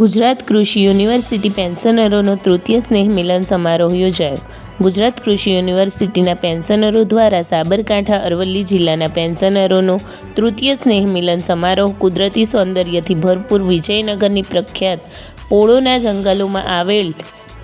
ગુજરાત કૃષિ યુનિવર્સિટી પેન્શનરોનો તૃતીય સ્નેહ મિલન સમારોહ યોજાયો. ગુજરાત કૃષિ યુનિવર્સિટીના પેન્શનરો દ્વારા સાબરકાંઠા અરવલ્લી જિલ્લાના પેન્શનરોનો તૃતીય સ્નેહ મિલન સમારોહ કુદરતી સૌંદર્યથી ભરપૂર વિજયનગરની પ્રખ્યાત પોળોના જંગલોમાં આવેલ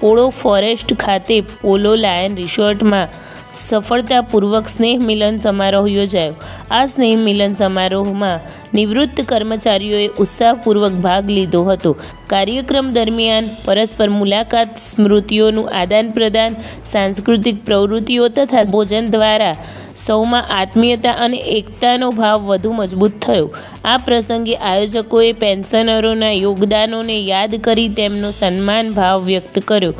પોળો ફોરેસ્ટ ખાતે પોલો લાયન રિસોર્ટમાં સફળતાપૂર્વક સ્નેહ મિલન સમારોહ યોજાયો. આ સ્નેહ મિલન સમારોહમાં નિવૃત્ત કર્મચારીઓએ ઉત્સાહપૂર્વક ભાગ લીધો હતો. કાર્યક્રમ દરમિયાન પરસ્પર મુલાકાત, સ્મૃતિઓનું આદાન પ્રદાન, સાંસ્કૃતિક પ્રવૃત્તિઓ તથા ભોજન દ્વારા સૌમાં આત્મીયતા અને એકતાનો ભાવ વધુ મજબૂત થયો. આ પ્રસંગે આયોજકોએ પેન્શનરોના યોગદાનોને યાદ કરી તેમનો સન્માન ભાવ વ્યક્ત કર્યો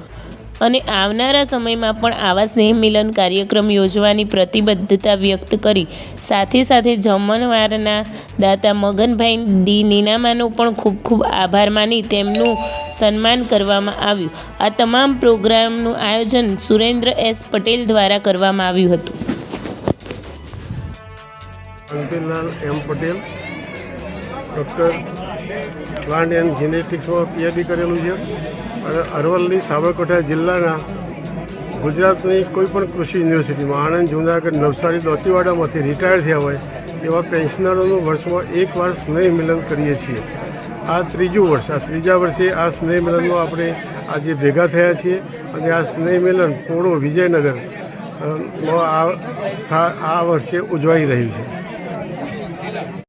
અને આવનારા સમયમાં પણ આવા સ્નેહ મિલન કાર્યક્રમ યોજવાની પ્રતિબદ્ધતા વ્યક્ત કરી. સાથે સાથે જમણવારના દાતા મગનભાઈ ડી નીનામાનો પણ ખૂબ ખૂબ આભાર માની તેમનું સન્માન કરવામાં આવ્યું. આ તમામ પ્રોગ્રામનું આયોજન સુરેન્દ્ર એસ પટેલ દ્વારા કરવામાં આવ્યું હતું. Antilal M Patel, doctor plant and જેનેટિક્સમાં PhD કરેલું છે અને અરવલ્લી સાબરકાંઠા જિલ્લાના ગુજરાતની કોઈપણ કૃષિ યુનિવર્સિટીમાં આણંદ, જૂનાગઢ, નવસારી, દોતીવાડામાંથી રિટાયર થયા હોય એવા પેન્શનરોનું વર્ષમાં એકવાર સ્નેહ મિલન કરીએ છીએ. આ ત્રીજું વર્ષ, આ ત્રીજા વર્ષે આ સ્નેહ મિલનમાં આપણે આજે ભેગા થયા છીએ અને આ સ્નેહ મિલન પોળો વિજયનગર આ વર્ષે ઉજવાઈ રહ્યું છે.